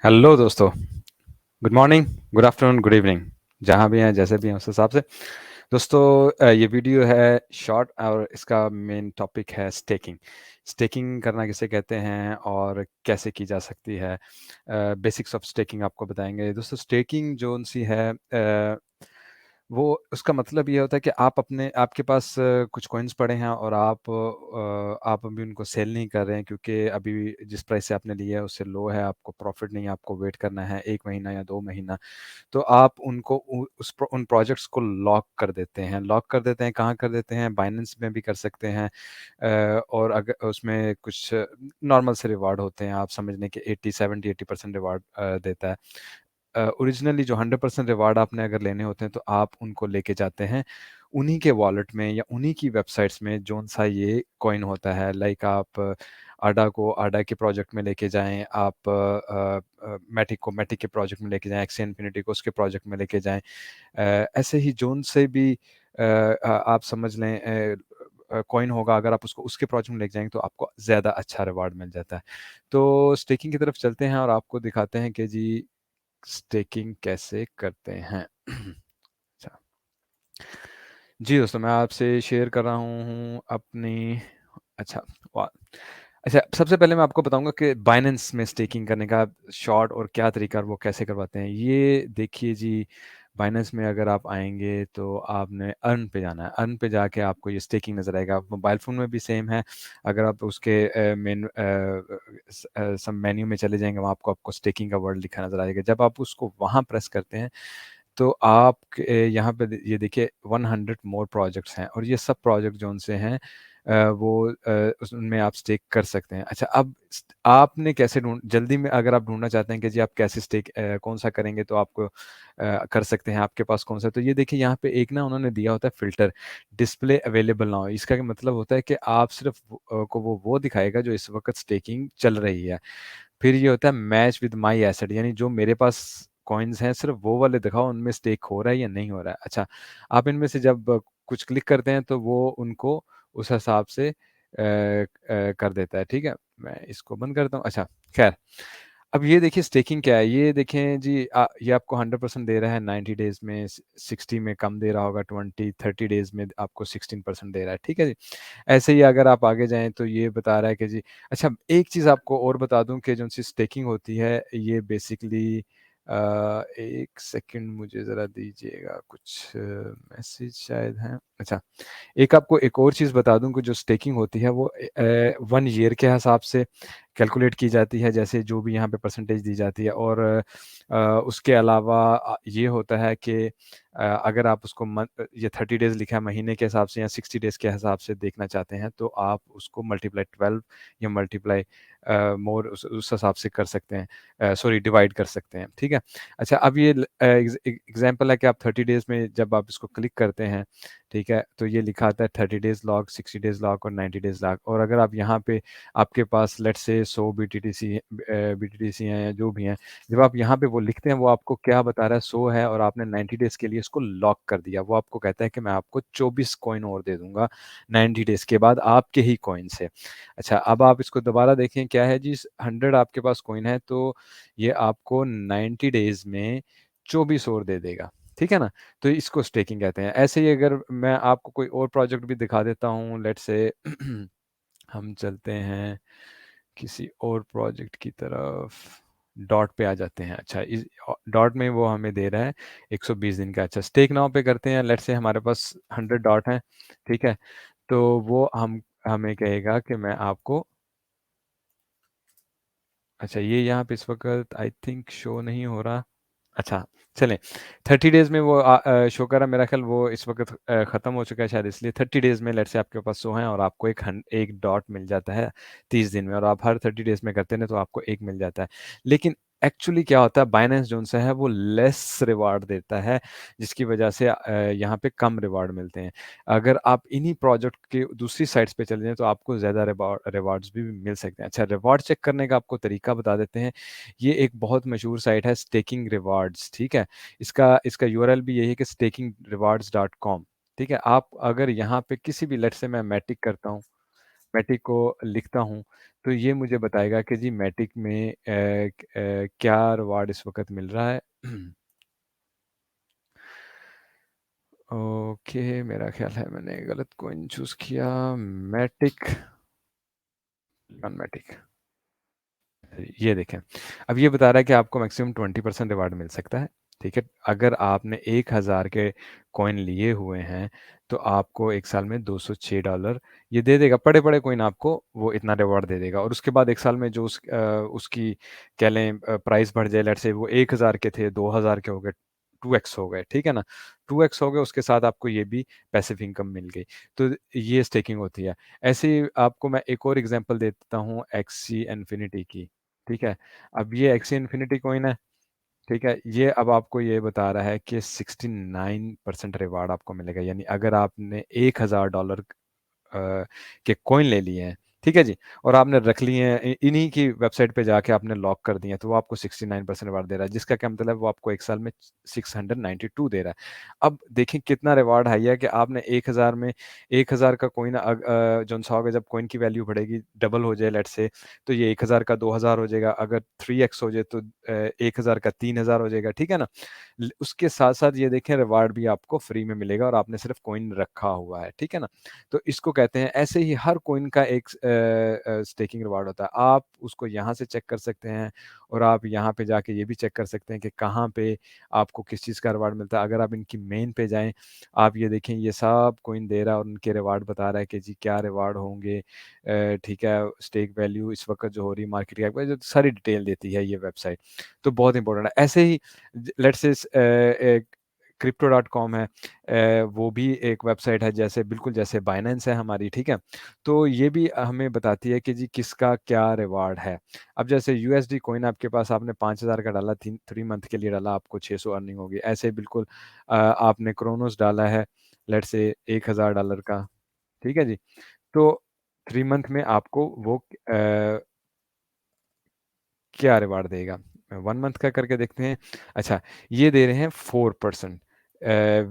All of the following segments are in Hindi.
हेलो दोस्तों। Good morning, good afternoon, good evening. जहाँ भी हैं, जैसे भी हैं, उस हिसाब से। दोस्तों, ये वीडियो है शॉर्ट और इसका मेन टॉपिक है स्टेकिंग। स्टेकिंग करना किसे कहते हैं और कैसे की जा सकती है। बेसिक्स ऑफ स्टेकिंग आपको बताएंगे। दोस्तों, स्टेकिंग जो सी है, वो उसका मतलब ये होता है कि आपके पास कुछ कॉइन्स पड़े हैं और आप अभी उनको सेल नहीं कर रहे हैं, क्योंकि अभी जिस प्राइस से आपने लिया है उससे लो है, आपको प्रॉफिट नहीं है, आपको वेट करना है 1 महीना या 2 महीना। तो आप उनको उन प्रोजेक्ट्स को लॉक कर देते हैं। कहाँ कर देते हैं? बाइनेंस में भी कर सकते हैं। और अगर उसमें कुछ नॉर्मल से रिवार्ड होते हैं, आप समझने के 80 70 80% रिवार्ड देता है। ओरिजिनली जो 100% रिवार्ड आपने अगर लेने होते हैं तो आप उनको लेके जाते हैं उन्हीं के वॉलेट में या उन्हीं की वेबसाइट्स में जोन सा ये कॉइन होता है। लाइक आप आडा के प्रोजेक्ट में लेके जाएं, आप मैटिक के प्रोजेक्ट में लेके जाएं, एक्सी इन्फिनिटी को उसके प्रोजेक्ट में लेके जाएं। ऐसे ही जोन से भी आप समझ लें कॉइन होगा, अगर आप उसको उसके प्रोजेक्ट में लेके जाएंगे तो आपको ज़्यादा अच्छा रिवार्ड मिल जाता है। तो स्टेकिंग की तरफ चलते हैं और आपको दिखाते हैं कि जी स्टेकिंग कैसे करते हैं। अच्छा जी दोस्तों, मैं आपसे शेयर कर रहा हूँ अपनी। अच्छा, वाह। अच्छा, सबसे पहले मैं आपको बताऊंगा कि बाइनेंस में स्टेकिंग करने का शॉर्ट और क्या तरीका और वो कैसे करवाते हैं। ये देखिए जी, बाइनेंस में अगर आप आएंगे तो आपने अर्न पे जाना है। अर्न पे जाके आपको ये स्टेकिंग नज़र आएगा। मोबाइल फ़ोन में भी सेम है। अगर आप उसके मेन सब मेन्यू में चले जाएंगे, वहाँ आपको स्टेकिंग का वर्ड लिखा नज़र आएगा। जब आप उसको वहाँ प्रेस करते हैं तो आप यहाँ पे ये देखिए 100 मोर प्रोजेक्ट्स हैं और ये सब प्रोजेक्ट जो उनसे हैं वो उसमें आप स्टेक कर सकते हैं। अच्छा, अब आपने कैसे जल्दी में अगर आप ढूंढना चाहते हैं कि जी आप कैसे स्टेक कौन सा करेंगे तो आपको कर सकते हैं, आपके पास कौन सा। तो ये देखिए यहाँ पे एक ना उन्होंने दिया होता है फिल्टर, डिस्प्ले अवेलेबल नाउ। इसका मतलब होता है कि आप सिर्फ को वो दिखाएगा जो इस वक्त स्टेकिंग चल रही है। फिर ये होता है मैच विद माई एसेट, यानी जो मेरे पास कॉइन्स हैं सिर्फ वो वाले दिखाओ उनमें स्टेक हो रहा है या नहीं हो रहा है। अच्छा, आप इनमें से जब कुछ क्लिक करते हैं तो वो उनको उस हिसाब से कर देता है। ठीक है, मैं इसको बंद करता हूँ। अच्छा, खैर, अब ये देखिए स्टेकिंग क्या है। ये देखें जी, ये आपको 100% दे रहा है 90 डेज में, 60 में कम दे रहा होगा, 20 30 डेज में आपको 16% दे रहा है। ठीक है जी। ऐसे ही अगर आप आगे जाएं तो ये बता रहा है कि जी, अच्छा, एक चीज़ आपको और बता दूं कि जो सी स्टेकिंग होती है ये बेसिकली, एक सेकंड मुझे ज़रा दीजिएगा, कुछ मैसेज शायद है। अच्छा, एक आपको एक और चीज़ बता दूं कि जो स्टेकिंग होती है वो 1 ईयर के हिसाब से कैलकुलेट की जाती है, जैसे जो भी यहाँ पे परसेंटेज दी जाती है। और उसके अलावा ये होता है कि अगर आप उसको ये 30 डेज लिखा है महीने के हिसाब से या 60 डेज के हिसाब से देखना चाहते हैं तो आप उसको मल्टीप्लाई 12 या मल्टीप्लाई मोर उस हिसाब से कर सकते हैं, सॉरी डिवाइड कर सकते हैं। ठीक है। अच्छा, अब ये एग्जाम्पल है कि आप 30 डेज में जब आप इसको क्लिक करते हैं, ठीक है, तो ये लिखा आता है 30 डेज लॉग, 60 डेज लॉग और 90 डेज लॉग। और अगर आप यहाँ पे आपके पास लेट से 100 BTTC हैं या जो भी हैं, जब आप यहाँ पे वो लिखते हैं वो आपको क्या बता रहा है, 100 है और आपने 90 डेज के लिए इसको लॉक कर दिया। वो आपको कहता है कि मैं आपको 24 कॉइन और दे दूंगा 90 डेज के बाद आपके ही कॉइन से। अच्छा, अब आप इसको दोबारा देखें, क्या है जी, 100 आपके पास कॉइन है तो ये आपको 90 डेज में 24 और दे देगा। ठीक है ना। तो इसको स्टेकिंग कहते हैं। ऐसे ही अगर मैं आपको कोई और प्रोजेक्ट भी दिखा देता हूँ, लेट से हम चलते हैं किसी और प्रोजेक्ट की तरफ, डॉट पे आ जाते हैं। अच्छा, इस डॉट में वो हमें दे रहा है 120 दिन का। अच्छा, स्टेक नाउ पे करते हैं। लेट से हमारे पास 100 डॉट हैं। ठीक है, तो वो हमें कहेगा कि मैं आपको, अच्छा, ये यहाँ पे इस वक्त आई थिंक शो नहीं हो रहा। अच्छा, चलें, 30 डेज में वो शो कर रहा है। मेरा ख्याल वो इस वक्त ख़त्म हो चुका है शायद, इसलिए 30 डेज में लेट से आपके पास 100 हैं और आपको एक डॉट मिल जाता है 30 दिन में। और आप हर 30 डेज में करते हैं तो आपको एक मिल जाता है। लेकिन एक्चुअली क्या होता है, बाइनेंस जोन सा है वो लेस रिवार्ड देता है, जिसकी वजह से यहाँ पे कम रिवार्ड मिलते हैं। अगर आप इन्हीं प्रोजेक्ट के दूसरी साइट्स पे चले जाएं तो आपको ज़्यादा रिवार्ड्स भी मिल सकते हैं। अच्छा, रिवार्ड चेक करने का आपको तरीका बता देते हैं। ये एक बहुत मशहूर साइट है स्टेकिंग रिवार्ड्स। ठीक है, इसका इसका यूआरएल भी यही है कि stakingrewards.com। ठीक है, आप अगर यहाँ पे किसी भी, लेट से मैं मैटिक करता हूँ, मैटिक को लिखता हूँ, तो ये मुझे बताएगा कि जी मैटिक में क्या रिवार्ड इस वक़्त मिल रहा है। ओके, मेरा ख़्याल है मैंने गलत कॉइन चूज़ किया। मैटिक, मैटिक, ये देखें, अब ये बता रहा है कि आपको मैक्सिमम 20% रिवार्ड मिल सकता है, ठीक है? अगर आपने 1000 के कॉइन लिए हुए हैं, तो आपको 1 साल में $206 ये दे देगा, पड़े-पड़े कॉइन आपको वो इतना रिवार्ड दे देगा, और उसके बाद 1 साल में जो उसकी कह लें प्राइस बढ़ जाए, लेट्स से वो 1000 के थे, 2000 के हो गए, 2x हो गए, ठीक है ना? 2x हो गए, उसके साथ आपको ये भी पैसिव इनकम मिल गई, तो ये स्टेकिंग होती है। ऐसे ही आपको मैं एक और एग्ज़ाम्पल देता हूँ एक्सी इन्फिनिटी की, ठीक है? अब ये एक्सी इन्फिनिटी कॉइन है, ठीक है? ये अब आपको ये बता रहा है कि 69% रिवार्ड आपको मिलेगा, यानी अगर आपने $1000 के कॉइन ले लिए हैं, ठीक है जी? और आपने रख लिए हैं, इन्हीं की वेबसाइट पे जाके आपने लॉक कर दिए हैं, तो वो आपको 69% रिवार्ड दे रहा है, जिसका क्या मतलब है, वो आपको 1 साल में 692 दे रहा है। अब देखें कितना रिवार्ड हाई है कि आपने 1000 में 1000 का कॉइन जो-सा होगा, जब कॉइन की वैल्यू बढ़ेगी, डबल हो जाए लेट्स से, तो ये 1000 का 2000 हो जाएगा, अगर 3x हो जाए तो 1000 का 3000 हो जाएगा, ठीक है ना? उसके साथ-साथ ये देखें रिवार्ड भी आपको फ्री में मिलेगा और आपने सिर्फ कॉइन रखा हुआ है, ठीक है ना? तो इसको कहते हैं, ऐसे ही हर कॉइन का एक स्टेकिंग रिवार्ड होता है। आप उसको यहाँ से चेक कर सकते हैं, और आप यहाँ पे जाके ये भी चेक कर सकते हैं कि कहाँ पे आपको किस चीज़ का रिवार्ड मिलता है। अगर आप इनकी मेन पे जाएँ, आप ये देखें, ये सब कॉइन दे रहा है और उनके रिवार्ड बता रहा है कि जी क्या रिवार्ड होंगे। ठीक है, स्टेक वैल्यू इस वक़्त जो हो रही है, मार्केट कैप जो सारी डिटेल देती है ये वेबसाइट, तो बहुत इंपॉर्टेंट है। ऐसे ही लेट्स से crypto.com है, वो भी एक वेबसाइट है, जैसे बिल्कुल जैसे बाइनेंस है हमारी, ठीक है? तो ये भी हमें बताती है कि जी किसका क्या रिवार्ड है। अब जैसे यूएसडी कॉइन आपके पास, आपने 5000 का डाला, 3 मंथ के लिए डाला, आपको 600 अर्निंग होगी। ऐसे ही बिल्कुल आपने क्रोनोस डाला है, लेट्स से $1000 का, ठीक है जी? तो 3 मंथ में आपको वो क्या रिवार्ड देगा? 1 मंथ का करके देखते हैं। अच्छा, ये दे रहे हैं 4%,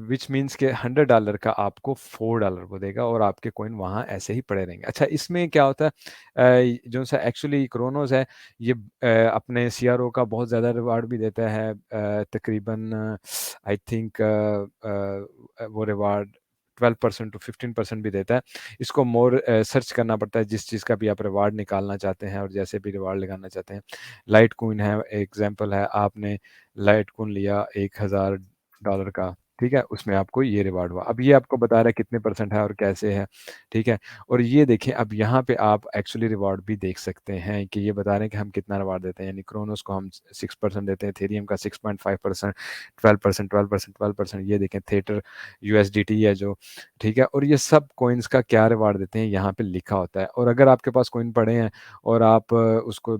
व्हिच मीन्स के $100 का आपको $4 को देगा, और आपके कॉइन वहाँ ऐसे ही पड़े रहेंगे। अच्छा, इसमें क्या होता है, जो-सा एक्चुअली क्रोनोस है, ये अपने सीआरओ का बहुत ज़्यादा रिवार्ड भी देता है, तकरीबन आई थिंक वो रिवार्ड 12% टू 15% भी देता है। इसको मोर सर्च करना पड़ता है, जिस चीज़ का भी आप रिवार्ड निकालना चाहते हैं और जैसे भी रिवार्ड लगाना चाहते हैं। लाइट कॉइन है, एग्जांपल है, आपने लाइट कॉइन लिया $1000 का, ठीक है? उसमें आपको ये रिवार्ड हुआ। अब ये आपको बता रहा है कितने परसेंट है और कैसे है, ठीक है? और ये देखें, अब यहाँ पे आप एक्चुअली रिवार्ड भी देख सकते हैं कि ये बता रहे हैं कि हम कितना रिवार्ड देते हैं, यानी क्रोनोस को हम 6% देते हैं, इथेरियम का 6.5%, 12%, 12%, 12%, ये देखें थेटर यूएसडीटी है जो, ठीक है? और ये सब कॉइन्स का क्या रिवार्ड देते हैं, यहाँ पे लिखा होता है। और अगर आपके पास कॉइन पड़े हैं और आप उसको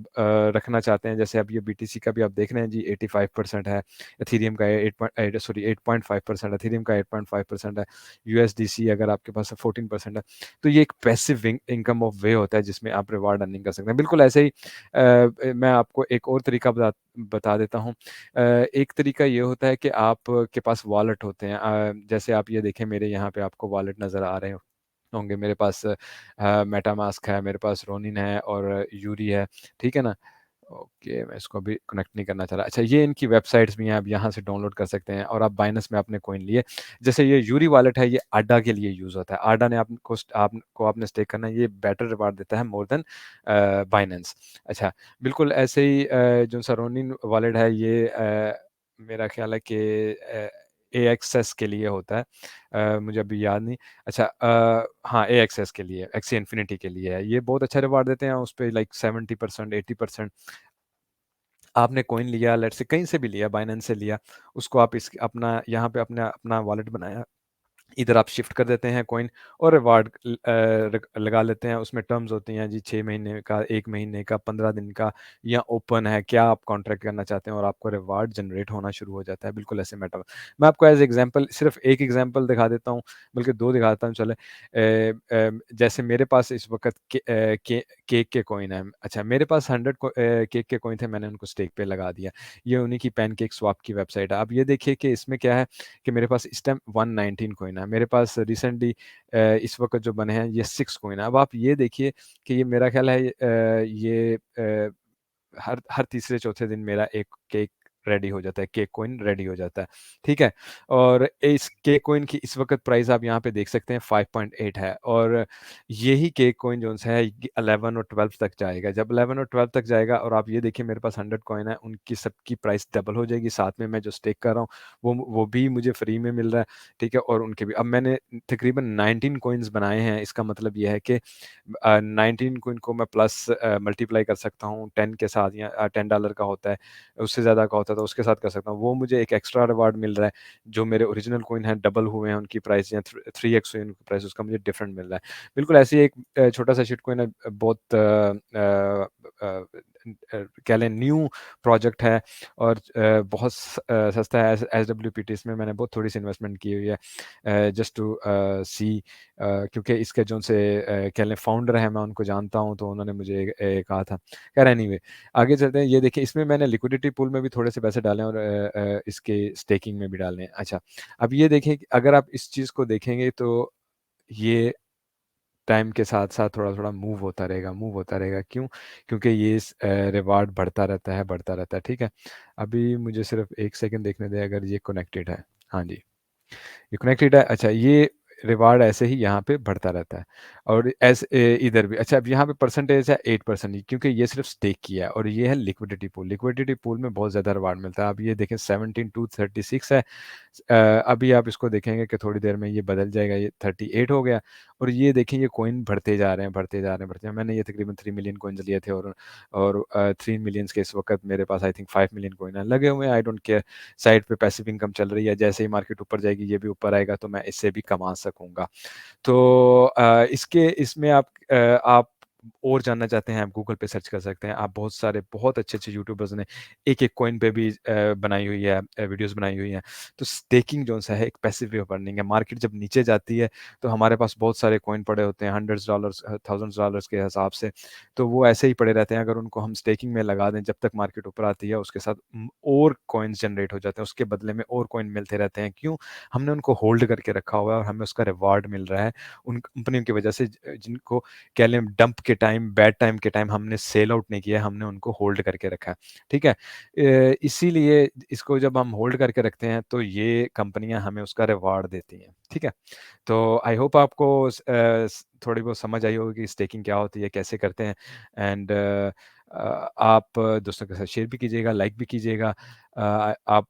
रखना चाहते हैं, जैसे अब ये बीटीसी का भी आप देख रहे हैं जी, 85% है, एथेरियम का 8.5%, एथेरियम का 8.5% है, यूएसडीसी अगर आपके पास 14% है। तो ये एक पैसिव इनकम ऑफ वे होता है, जिसमें आप रिवार्ड अर्निंग कर सकते हैं। बिल्कुल ऐसे ही मैं आपको एक और तरीका बता देता हूँ। एक तरीका ये होता है कि आप के पास वॉलेट होते हैं, जैसे आप ये देखें, मेरे यहाँ पे आपको वॉलेट नज़र आ रहे होंगे, मेरे पास मेटामास्क है, मेरे पास रोनिन है और यूरी है, ठीक है ना? ओके, मैं इसको अभी कनेक्ट नहीं करना चाह रहा। अच्छा, ये इनकी वेबसाइट्स भी हैं, आप यहाँ से डाउनलोड कर सकते हैं, और आप बाइनेंस में आपने कॉइन लिए। जैसे ये यूरी वॉलेट है, ये आडा के लिए यूज़ होता है। आडा ने आपको आपने स्टेक करना है, ये बेटर रिवार्ड देता है मोर देन बाइनेंस। अच्छा, बिल्कुल ऐसे ही जो सरोनिन वॉलेट है, ये मेरा ख़्याल है कि एएक्सएस के लिए होता है। मुझे अभी याद नहीं। अच्छा, हाँ, एएक्सएस के लिए, एक्सी इन्फिनिटी के लिए है। ये बहुत अच्छा रिवार्ड देते हैं, उस पे लाइक 70%, 80%। आपने कॉइन लिया, लेट्स से कहीं से भी लिया, बाइनेंस से लिया, उसको आप इस अपना यहाँ पे अपना अपना वॉलेट बनाया, इधर आप शिफ्ट कर देते हैं कॉइन, और रिवार्ड लगा लेते हैं। उसमें टर्म्स होती हैं जी, 6 महीने का, 1 महीने का, 15 दिन का, या ओपन है, क्या आप कॉन्ट्रैक्ट करना चाहते हैं, और आपको रिवार्ड जनरेट होना शुरू हो जाता है, बिल्कुल ऐसे मेटा। मैं आपको एज एग्जांपल सिर्फ एक एग्जांपल दिखा देता हूँ, बल्कि 2 दिखाता हूँ, चले। जैसे मेरे पास इस वक्त केक के कॉइन है। अच्छा, मेरे पास 100 केक के कॉइन थे, मैंने उनको स्टेक पे लगा दिया। ये उन्हीं की पैनकेक स्वैप की वेबसाइट है। अब ये देखिए कि इसमें क्या है कि मेरे पास इस टाइम 119 कॉइन है। मेरे पास रिसेंटली इस वक्त जो बने हैं ये 6 कॉइन है। अब आप ये देखिए कि ये मेरा ख्याल है ये हर तीसरे चौथे दिन मेरा एक केक रेडी हो जाता है, केक कॉइन रेडी हो जाता है, ठीक है। और इस केक कॉइन की इस वक्त प्राइस आप यहाँ पे देख सकते हैं 5.8 है, और यही केक कॉइन जो है 11 और 12 तक जाएगा। जब 11 और 12 तक जाएगा और आप ये देखिए मेरे पास 100 कॉइन है, उनकी सबकी प्राइस डबल हो जाएगी। साथ में मैं जो स्टेक कर रहा हूँ वो भी मुझे फ्री में मिल रहा है, ठीक है। और उनके भी अब मैंने तकरीबन 19 कॉइन्स बनाए हैं। इसका मतलब यह है कि 19 को इनको मैं प्लस मल्टीप्लाई कर सकता हूँ 10 के साथ, या $10 का होता है, उससे ज़्यादा का होता है तो उसके साथ कर सकता हूँ। वो मुझे एक एक्स्ट्रा रिवार्ड मिल रहा है, जो मेरे ओरिजिनल कॉइन हैं डबल हुए हैं उनकी प्राइस, या 3x हुई उनकी प्राइस, उसका मुझे डिफरेंट मिल रहा है। बिल्कुल ऐसे ही एक छोटा सा शिट कॉइन है, बहुत कह लें न्यू प्रोजेक्ट है, और बहुत सस्ता है। SWPT इसमें मैंने बहुत थोड़ी सी इन्वेस्टमेंट की हुई है, जस्ट टू सी, क्योंकि इसके जो से कह लें फाउंडर है, मैं उनको जानता हूं, तो उन्होंने मुझे कहा था। खैर एनीवे, आगे चलते हैं। ये देखिए इसमें मैंने लिक्विडिटी पूल में भी थोड़े से पैसे डाले, और इसके स्टेकिंग में भी डालने हैं। अच्छा, अब ये देखें कि अगर आप इस चीज़ को देखेंगे तो ये टाइम के साथ साथ थोड़ा थोड़ा मूव होता रहेगा, मूव होता रहेगा। क्यों? क्योंकि ये रिवार्ड बढ़ता रहता है, बढ़ता रहता है, ठीक है। अभी मुझे सिर्फ 1 सेकंड देखने दें, अगर ये कनेक्टेड है। हाँ जी, ये कनेक्टेड है। अच्छा, ये रिवार्ड ऐसे ही यहाँ पे बढ़ता रहता है, और इधर भी। अच्छा, अब यहाँ पे परसेंटेज है 8%, क्योंकि ये सिर्फ स्टेक किया है, और ये है लिक्विडिटी पूल। लिक्विडिटी पूल में बहुत ज़्यादा रिवार्ड मिलता है। अब ये देखें 17 टू 36 है। अभी आप इसको देखेंगे कि थोड़ी देर में ये बदल जाएगा, ये 38 हो गया। और ये देखें ये कॉइन बढ़ते जा रहे हैं, बढ़ते जा रहे हैं, बढ़ते हैं। मैंने ये तकरीबन 3 मिलियन कॉइन्स लिए थे, और 3 मिलियंस के इस वक्त मेरे पास आई थिंक 5 मिलियन कॉइन है लगे हुए हैं। आई डोंट केयर, साइड पे पैसिव इनकम चल रही है। जैसे ही मार्केट ऊपर जाएगी ये भी ऊपर आएगा, तो मैं इससे भी कमा सकूंगा। तो इसके इसमें आप और जानना चाहते हैं, आप गूगल पे सर्च कर सकते हैं। आप बहुत सारे बहुत अच्छे अच्छे यूट्यूबर्स ने एक एक कॉइन पे भी बनाई हुई है, वीडियोस बनाई हुई हैं। तो स्टेकिंग जो सा है एक पैसिव वे ऑफ अर्निंग है। मार्केट जब नीचे जाती है तो हमारे पास बहुत सारे कॉइन पड़े होते हैं, $100 $1000 के हिसाब से, तो वो ऐसे ही पड़े रहते हैं। अगर उनको हम स्टेकिंग में लगा दें, जब तक मार्केट ऊपर आती है उसके साथ और कॉइन्स जनरेट हो जाते हैं, उसके बदले में और कॉइन मिलते रहते हैं। क्यों? हमने उनको होल्ड करके रखा हुआ है, और हमें उसका रिवार्ड मिल रहा है उन कंपनियों की वजह से, जिनको कह लें डंप के टाइम, बैड टाइम के टाइम हमने सेल आउट नहीं किया, हमने उनको होल्ड करके रखा है, ठीक है। इसीलिए इसको जब हम होल्ड करके रखते हैं तो ये कंपनियां हमें उसका रिवार्ड देती हैं, ठीक है। तो आई होप आपको थोड़ी बहुत समझ आई होगी कि स्टेकिंग क्या होती है, कैसे करते हैं। एंड आप दोस्तों के साथ शेयर भी कीजिएगा, लाइक भी कीजिएगा। आप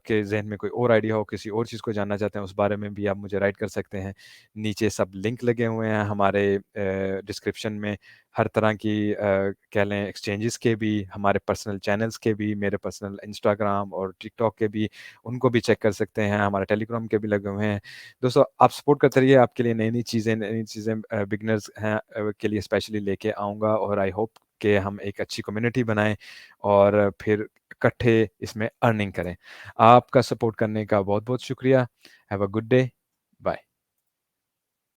के जहन में कोई और आइडिया हो, किसी और चीज़ को जानना चाहते हैं, उस बारे में भी आप मुझे राइट कर सकते हैं। नीचे सब लिंक लगे हुए हैं हमारे डिस्क्रिप्शन में, हर तरह की कह लें एक्सचेंजेस के भी, हमारे पर्सनल चैनल्स के भी, मेरे पर्सनल इंस्टाग्राम और टिकटॉक के भी, उनको भी चेक कर सकते हैं। हमारे टेलीग्राम के भी लगे हुए हैं। दोस्तों आप सपोर्ट करते रहिए, आपके लिए नई नई चीज़ें बिगनर्स हैं के लिए स्पेशली लेके आऊँगा, और आई होप कि हम एक अच्छी कम्युनिटी बनाएं, और फिर इकट्ठे इसमें अर्निंग करें। आपका सपोर्ट करने का बहुत बहुत शुक्रिया। Have a good day.